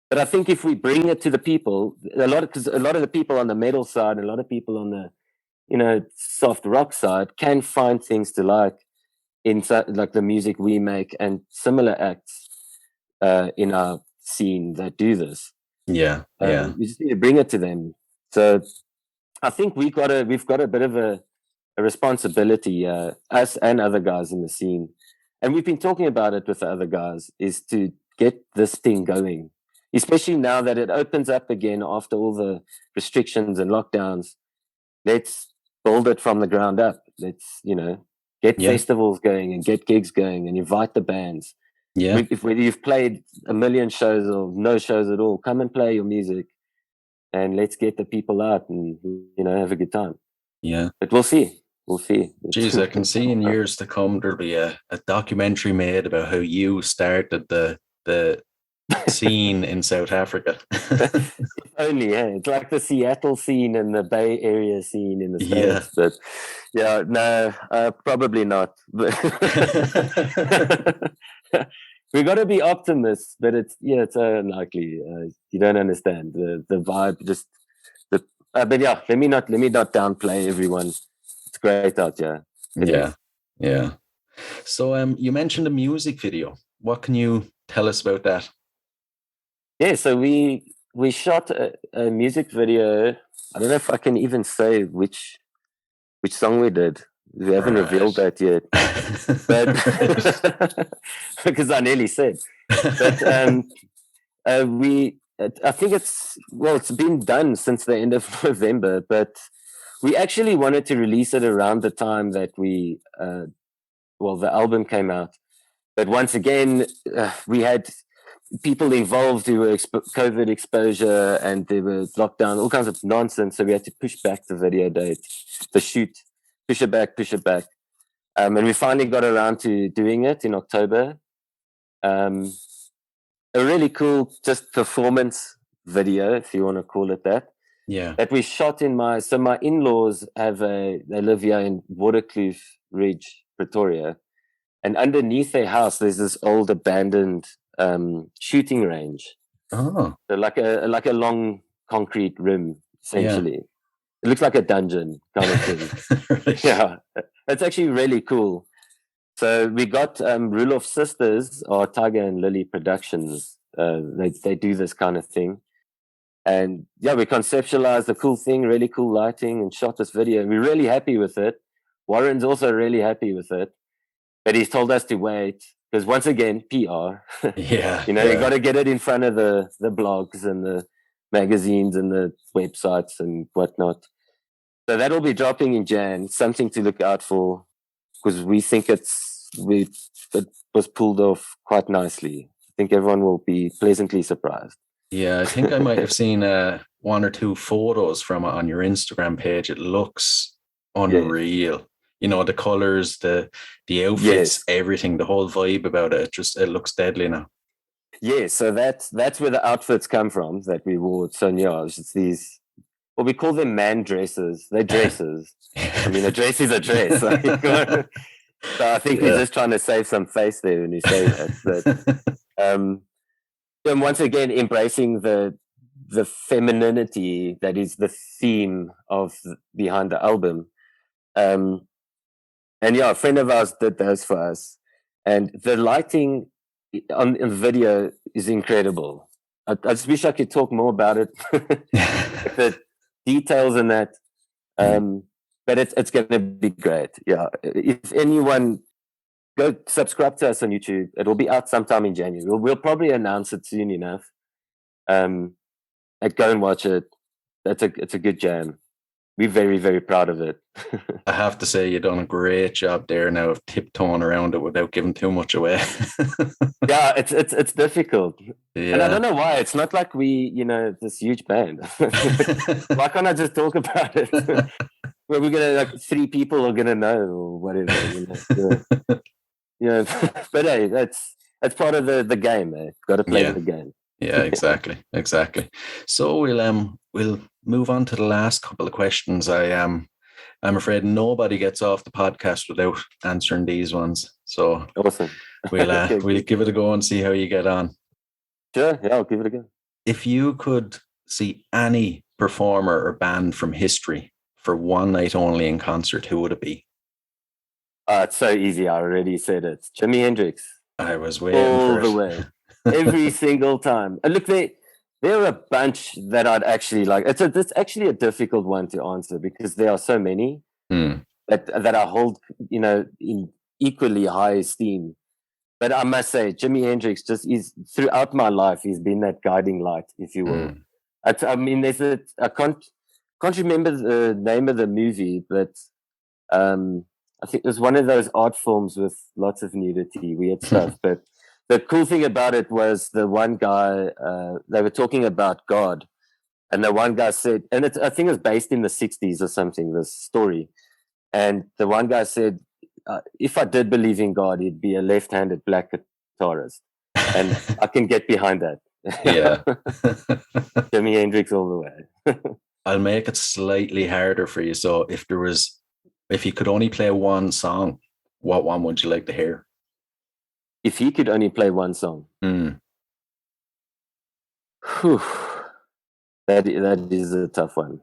But I think if we bring it to the people, because a lot of the people on the metal side and a lot of people on the soft rock side can find things to like inside, like the music we make and similar acts in our scene that do this. Yeah. We just need to bring it to them. So I think we've got a bit of a responsibility, us and other guys in the scene, and we've been talking about it with the other guys, is to get this thing going, especially now that it opens up again after all the restrictions and lockdowns. Let's build it from the ground up. Let's get festivals going and get gigs going and invite the bands. Yeah. Whether you've played a million shows or no shows at all, come and play your music, and let's get the people out and have a good time. Yeah. But we'll see. Jeez, I can see in years to come there'll be a documentary made about how you started the scene in South Africa. If only, it's like the Seattle scene and the Bay Area scene in the States. But probably not. We got to be optimists, but it's unlikely. You don't understand the vibe. But let me not downplay everyone. It's great out here. Yeah. So you mentioned a music video. What can you tell us about that? Yeah, so we shot a music video. I don't know if I can even say which song we did. We haven't revealed that yet, but because I nearly said. But I think it's been done since the end of November, but we actually wanted to release it around the time that the album came out. But once again, we had people involved who were COVID exposure, and there was lockdown, all kinds of nonsense. So we had to push back the video date, the shoot, push it back. And we finally got around to doing it in October. A really cool just performance video, if you want to call it that. Yeah. That we shot in my in-laws they live here in Waterkloof Ridge, Pretoria. And underneath their house, there's this old abandoned shooting range. Oh. So like a long concrete rim, essentially. Yeah. It looks like a dungeon kind of thing. Right. Yeah. It's actually really cool. So we got Rulof Sisters, or Tiger and Lily Productions. They do this kind of thing. And yeah, we conceptualized the cool thing, really cool lighting, and shot this video. We're really happy with it. Warren's also really happy with it, but he's told us to wait because once again, PR. Yeah. You got to get it in front of the blogs and the magazines and the websites and whatnot. So that'll be dropping in Jan. Something to look out for because we think it was pulled off quite nicely. I think everyone will be pleasantly surprised. Yeah, I think I might have seen one or two photos from it on your Instagram page. It looks unreal. Yeah. The colors, the outfits, everything, the whole vibe about it. It looks deadly now. Yeah, so that's where the outfits come from that we wore at Sonya's. It's these, well, we call them man dresses. They're dresses. I mean, a dress is a dress. So I think we're just trying to save some face there when you say that. But and once again, embracing the femininity that is the theme behind the album. And yeah, a friend of ours did those for us. And the lighting in the video is incredible. I just wish I could talk more about it. The details in that. But it's going to be great. Yeah. If anyone, go subscribe to us on YouTube. It will be out sometime in January. We'll probably announce it soon enough. Go and watch it. It's a good jam. We're very, very proud of it. I have to say, you've done a great job there now of tiptoeing around it without giving too much away. Yeah, it's difficult. Yeah. And I don't know why. It's not like we, this huge band. Why can't I just talk about it? Well, we're gonna 3 people are gonna know or whatever. Yeah. But hey, that's part of the game. Got to play the game. Yeah, exactly. So we'll move on to the last couple of questions. I'm afraid nobody gets off the podcast without answering these ones. So awesome. We'll give it a go and see how you get on. Sure, yeah, I'll give it a go. If you could see any performer or band from history for one night only in concert, who would it be? It's so easy. I already said it. Jimi Hendrix. I was waiting all for the way. Every single time. And look, there are a bunch that I'd actually like. It's actually a difficult one to answer because there are so many that I hold, in equally high esteem. But I must say, Jimi Hendrix just is, throughout my life, he's been that guiding light, if you will. I mean, I can't remember the name of the movie, but I think it was one of those art films with lots of nudity, weird stuff. But the cool thing about it was the one guy, they were talking about God. And the one guy said, and I think it was based in the 60s or something, this story. And the one guy said, if I did believe in God, he'd be a left-handed black guitarist. And I can get behind that. Yeah. Jimi Hendrix all the way. I'll make it slightly harder for you. So if you could only play one song, what one would you like to hear? If he could only play one song. Whew. That is a tough one.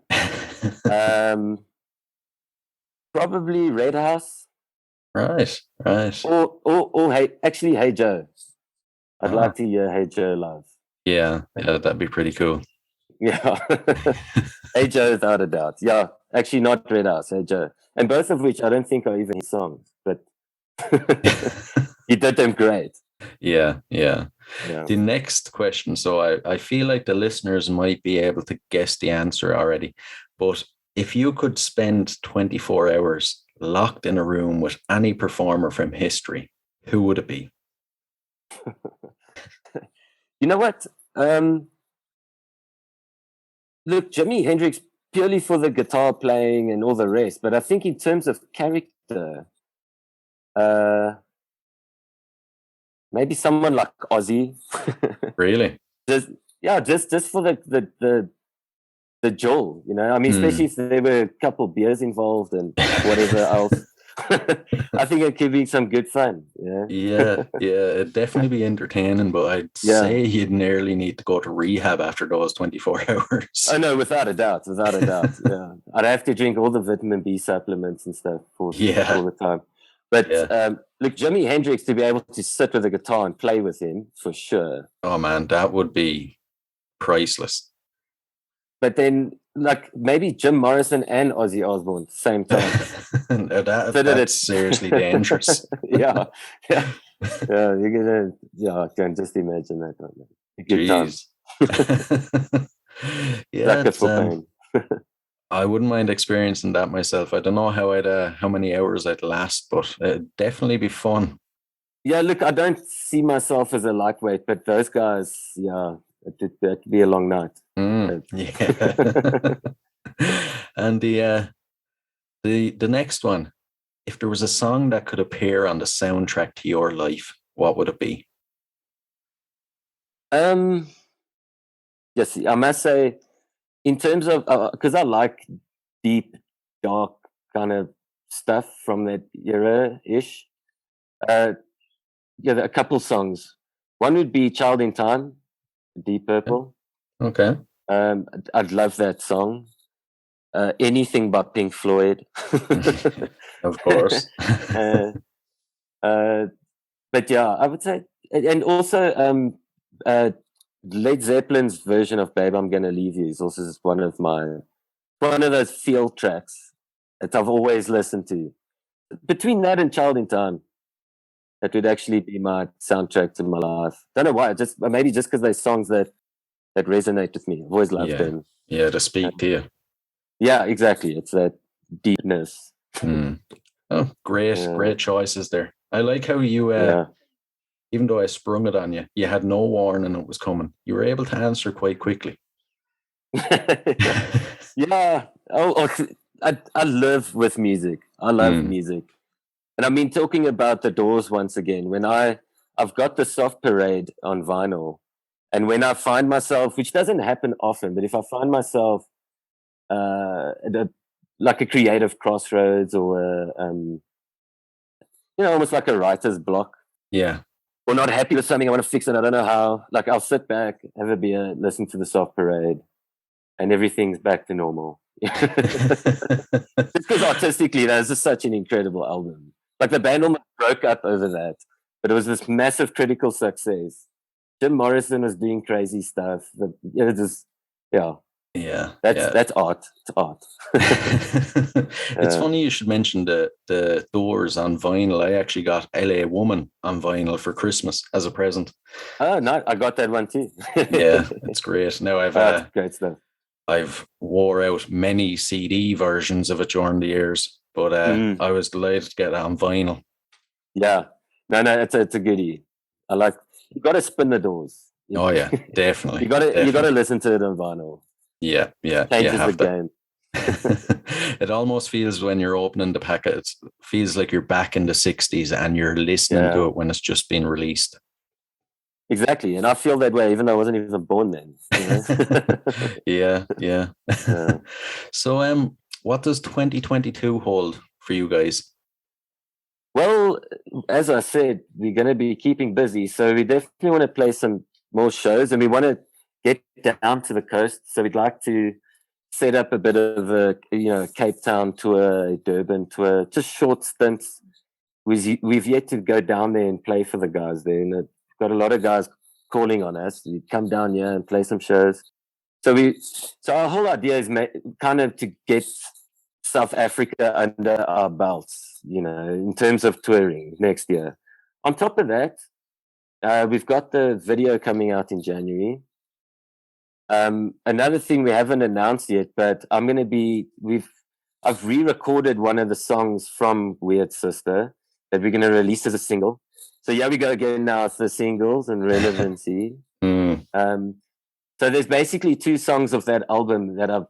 Probably Red House. Right. Or Hey Joe. I'd like to hear Hey Joe live. Yeah, that'd be pretty cool. Yeah. Hey Joe, without a doubt. Yeah, actually not Red House, Hey Joe. And both of which I don't think are even his songs, but he did them great. Yeah. The next question, so I feel like the listeners might be able to guess the answer already, but if you could spend 24 hours locked in a room with any performer from history, who would it be? You know what? Look, Jimi Hendrix, purely for the guitar playing and all the rest, but I think in terms of character, maybe someone like Ozzy. Really? Just for the jewel, I mean, especially if there were a couple beers involved and whatever else. I think it could be some good fun. Yeah, it'd definitely be entertaining, but I'd say you'd nearly need to go to rehab after those 24 hours. Oh no, without a doubt. Yeah, I'd have to drink all the vitamin B supplements and stuff all the time. But look, Jimi Hendrix, to be able to sit with a guitar and play with him, for sure. Oh man, that would be priceless. but then like maybe Jim Morrison and Ozzy Osbourne same time. Now So that's seriously dangerous. yeah, yeah, yeah. You're gonna, yeah. I can just imagine that. Right? Good times. Yeah, Sucker for pain. I wouldn't mind experiencing that myself. I don't know how many hours I'd last, but it'd definitely be fun. Yeah, look, I don't see myself as a lightweight, but those guys, yeah, it'd be a long night. Yeah. And the next one, if there was a song that could appear on the soundtrack to your life, what would it be? Yes, I must say, in terms of because I like deep, dark kind of stuff from that era ish. Yeah, a couple songs. One would be "Child in Time," Deep Purple. Okay. I'd love that song. Anything by Pink Floyd. Of course. But yeah, I would say, and also Led Zeppelin's version of "Babe, I'm Gonna Leave You" is also just one of those field tracks that I've always listened to. Between that and "Child in Time," that would actually be my soundtrack to my life. Don't know why, just maybe just because they're songs that resonate with me. I've always loved them. Yeah, to speak to you. Yeah, exactly. It's that deepness. Oh, great choices there. I like how you, even though I sprung it on you, you had no warning it was coming. You were able to answer quite quickly. Yeah. I live with music. I love music. And I mean, talking about the Doors once again, when I've got the Soft Parade on vinyl, and when I find myself, which doesn't happen often, but if I find myself like a creative crossroads or almost like a writer's block. Yeah. Or not happy with something, I want to fix it. I don't know how. Like I'll sit back, have a beer, listen to the Soft Parade, and everything's back to normal. Just because artistically, that is such an incredible album. Like the band almost broke up over that, but it was this massive critical success. Jim Morrison was doing crazy stuff. That's art. It's art. It's funny you should mention the Doors on vinyl. I actually got LA Woman on vinyl for Christmas as a present. Oh, no, I got that one too. Yeah, it's great. Now I've great stuff. I've wore out many CD versions of it during the years, but I was delighted to get it on vinyl. Yeah, no, it's a goodie. I like. You got to spin the Doors. Oh yeah, definitely. you got to listen to it on vinyl. Yeah. Changes the game. It almost feels when you're opening the packet, it feels like you're back in the 60s and you're listening to it when it's just been released. Exactly. And I feel that way even though I wasn't even born then. Yeah. So what does 2022 hold for you guys? Well, as I said, we're going to be keeping busy. So we definitely want to play some more shows and we want to get down to the coast. So we'd like to set up a bit of a Cape Town tour, a Durban tour, just short stints. We've yet to go down there and play for the guys there. And we've got a lot of guys calling on us. We come down here and play some shows. So our whole idea is kind of to get South Africa under our belts, in terms of touring next year. On top of that, we've got the video coming out in January. Another thing we haven't announced yet, but I've re-recorded one of the songs from Weird Sister that we're going to release as a single. So yeah, we go again now with the singles and relevancy. So there's basically 2 songs of that album that I've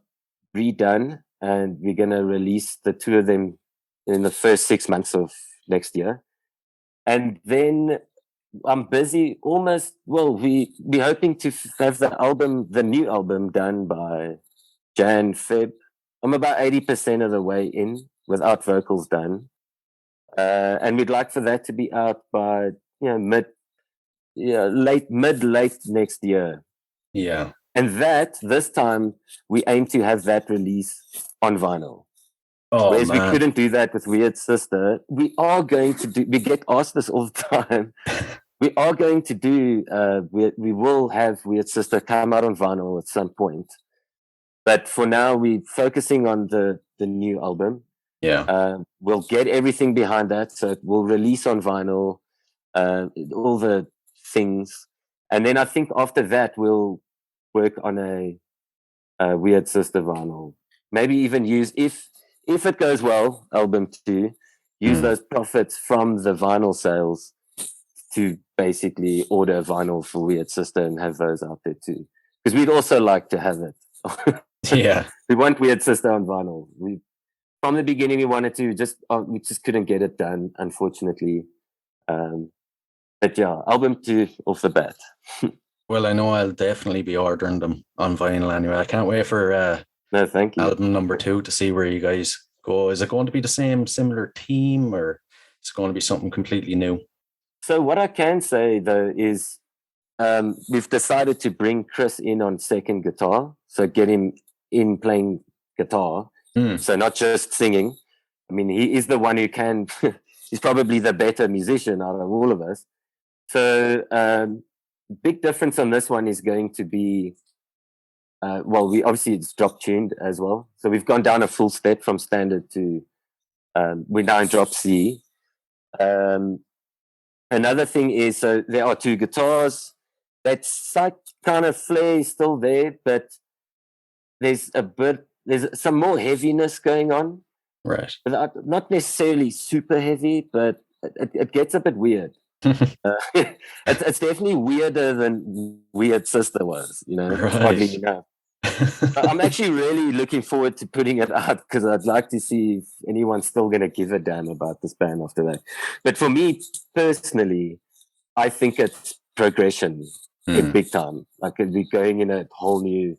redone, and we're going to release the 2 of them in the first 6 months of next year. And then I'm busy we're hoping to have the new album done by Jan, Feb. I'm about 80% of the way in without vocals done. And we'd like for that to be out by, late next year. Yeah. And this time we aim to have that release on vinyl. Oh, whereas man. We couldn't do that with Weird Sister. We are going to we get asked this all the time. We are going to do, we will have Weird Sister come out on vinyl at some point. But for now, we're focusing on the new album. Yeah. We'll get everything behind that. So we'll release on vinyl, all the things. And then I think after that, we'll work on a Weird Sister vinyl. Maybe even use, if it goes well, album 2, use those profits from the vinyl sales to basically order vinyl for Weird Sister and have those out there too. Because we'd also like to have it. Yeah. We want Weird Sister on vinyl. From the beginning, we wanted to we just couldn't get it done, unfortunately. But yeah, album 2 off the bat. Well, I know I'll definitely be ordering them on vinyl anyway. I can't wait for No, thank you. album number 2 to see where you guys go. Is it going to be the same similar theme, or is it going to be something completely new? So what I can say though is we've decided to bring Chris in on second guitar. So get him in playing guitar. So not just singing. I mean, he is the one who can, he's probably the better musician out of all of us. So big difference on this one is going to be, we obviously it's drop tuned as well. So we've gone down a full step from standard to, we're now in drop C. Another thing is, so there are 2 guitars. That psych kind of flair is still there, but there's some more heaviness going on. Right. Not necessarily super heavy, but it gets a bit weird. It's definitely weirder than Weird Sister was, Right. oddly enough. I'm actually really looking forward to putting it out because I'd like to see if anyone's still going to give a damn about this band after that. But for me personally, I think it's progression in big time. Like we're going in a whole new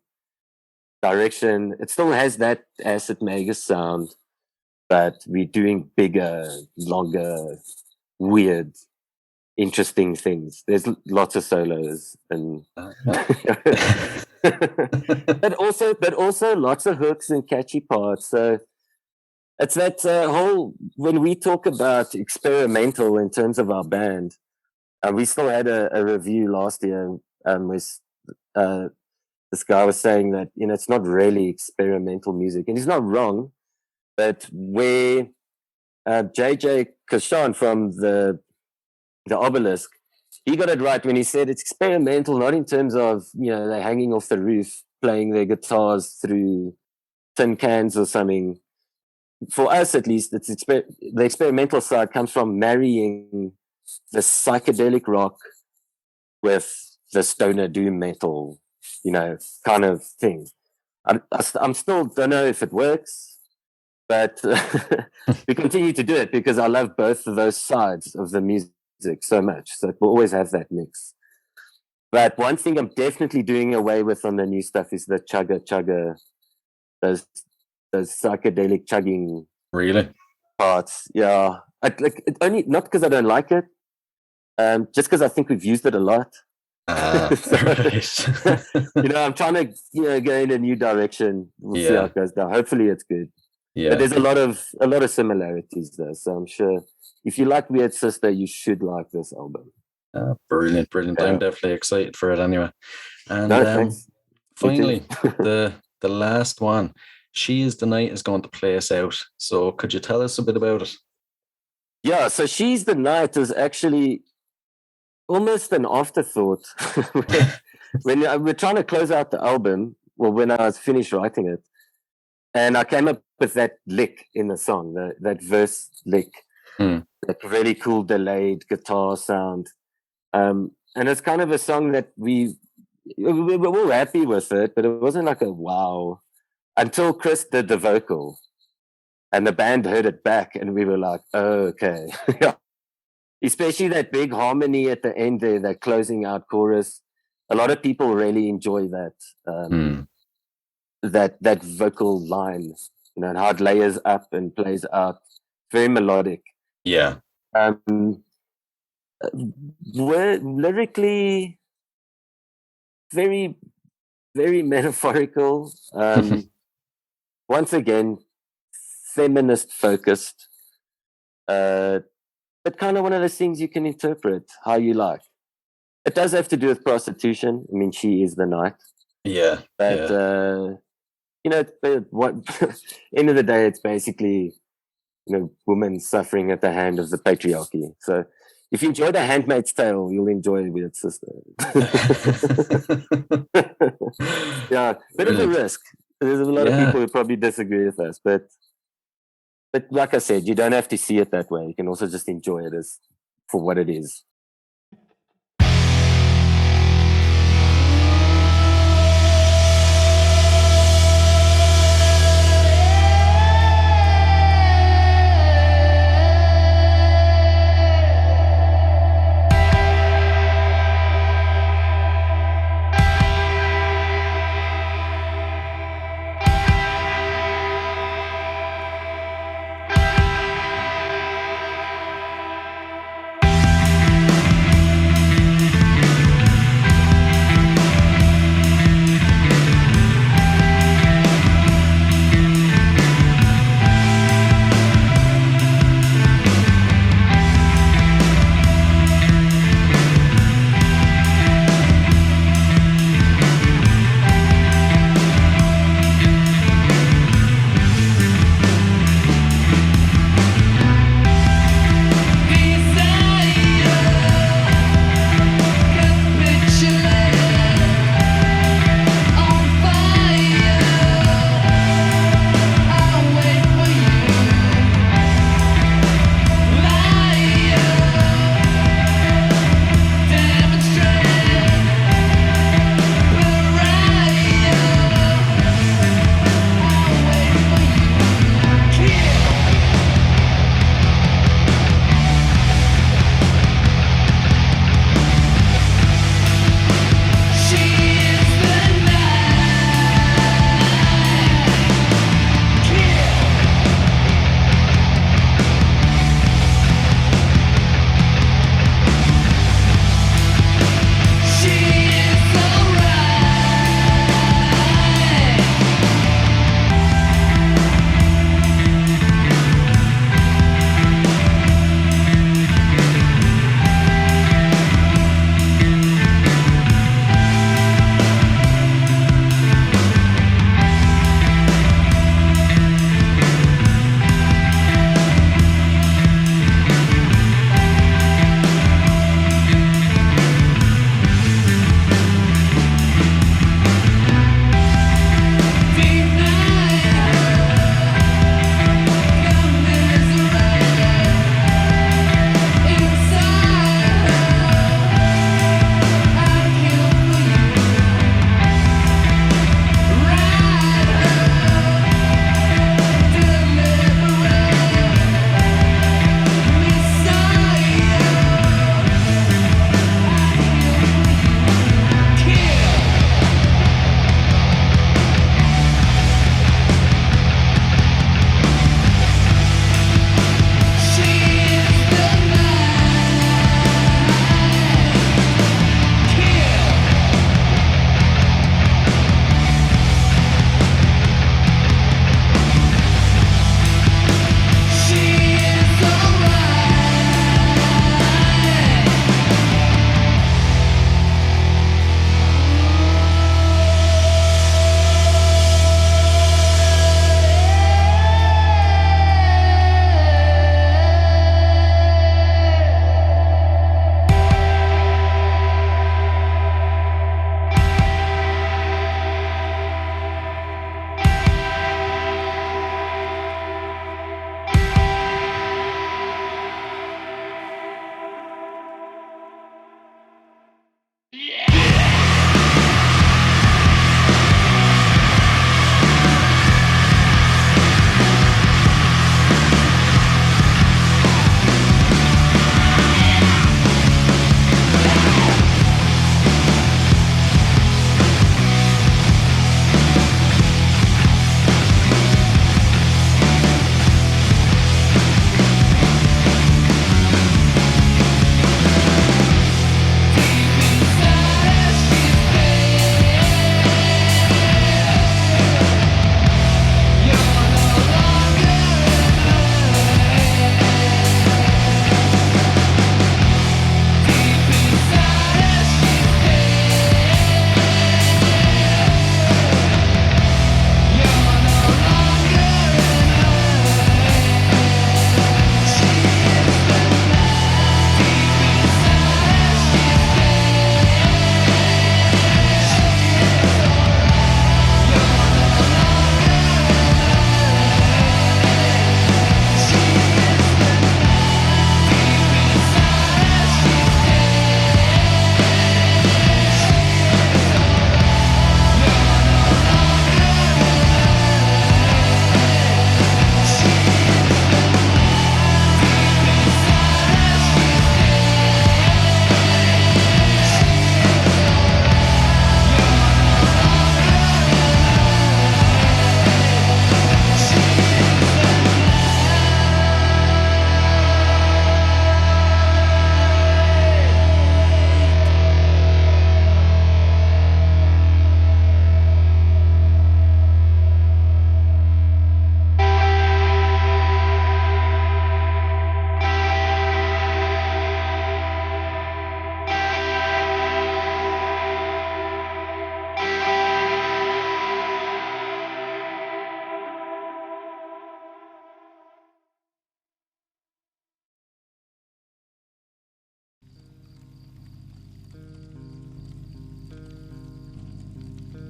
direction. It still has that Acid Magus sound, but we're doing bigger, longer, weird, interesting things. There's lots of solos and but also lots of hooks and catchy parts. So it's that whole, when we talk about experimental in terms of our band, we still had a review last year with this guy was saying that it's not really experimental music, and he's not wrong. But where JJ Kashan from the Obelisk, he got it right when he said it's experimental, not in terms of they're hanging off the roof playing their guitars through tin cans or something. For us, at least, it's the experimental side comes from marrying the psychedelic rock with the stoner doom metal, kind of thing. I'm still don't know if it works, but we continue to do it because I love both of those sides of the music so much. So we'll always have that mix. But one thing I'm definitely doing away with on the new stuff is the chugga, those psychedelic chugging Really? parts. Yeah, it only not because I don't like it, just because I think we've used it a lot. Right. I'm trying to go in a new direction. We'll see how it goes down. Hopefully it's good. Yeah. But there's a lot of similarities there. So I'm sure if you like Weird Sister, you should like this album. Brilliant. Yeah. I'm definitely excited for it anyway. And thanks. finally, the last one, She Is the Night, is going to play us out. So could you tell us a bit about it? Yeah, so She's the Night is actually almost an afterthought. when we're trying to close out the album, well, when I was finished writing it, and I came up with that lick in the song, that verse lick, that really cool delayed guitar sound. And it's kind of a song that we were all happy with it, but it wasn't like a wow until Chris did the vocal and the band heard it back and we were like, oh, okay. Especially that big harmony at the end there, that closing out chorus. A lot of people really enjoy that that vocal line, and how it layers up and plays out. Very melodic. Yeah. We're lyrically very, very metaphorical. Once again, feminist focused. But kind of one of those things you can interpret how you like. It does have to do with prostitution. I mean, she is the night. Yeah. But what end of the day, it's basically, women suffering at the hand of the patriarchy. So if you enjoy The Handmaid's Tale, you'll enjoy Weird Sister. Yeah, bit of a risk. There's a lot of people who probably disagree with us, but like I said, you don't have to see it that way. You can also just enjoy it as for what it is.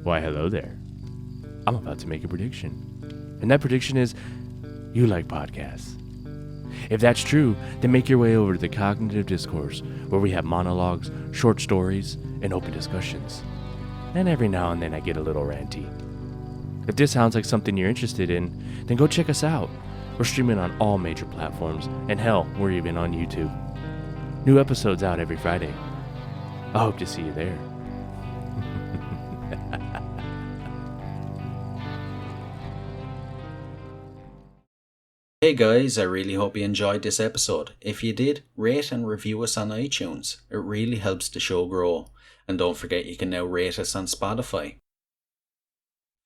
Why, hello there. I'm about to make a prediction. And that prediction is, you like podcasts. If that's true, then make your way over to the Cognitive Discourse, where we have monologues, short stories, and open discussions. And every now and then I get a little ranty. If this sounds like something you're interested in, then go check us out. We're streaming on all major platforms, and hell, we're even on YouTube. New episodes out every Friday. I hope to see you there. Hey guys, I really hope you enjoyed this episode. If you did, rate and review us on iTunes. It really helps the show grow. And don't forget you can now rate us on Spotify.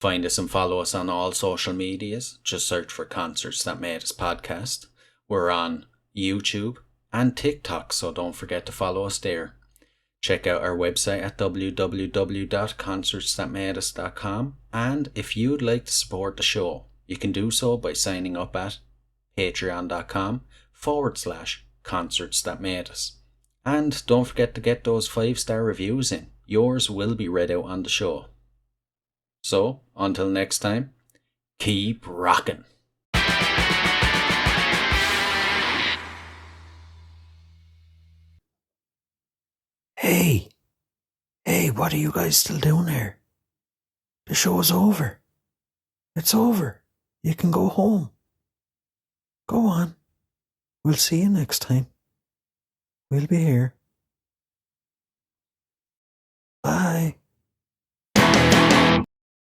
Find us and follow us on all social medias. Just search for Concerts That Made Us Podcast. We're on YouTube and TikTok, so don't forget to follow us there. Check out our website at www.concertsthatmadeus.com, and if you'd like to support the show, you can do so by signing up at patreon.com/Concerts That Made Us. And don't forget to get those 5-star reviews in. Yours will be read out on the show. So, until next time, keep rocking. Hey, what are you guys still doing here? The show's over. It's over. You can go home. Go on. We'll see you next time. We'll be here.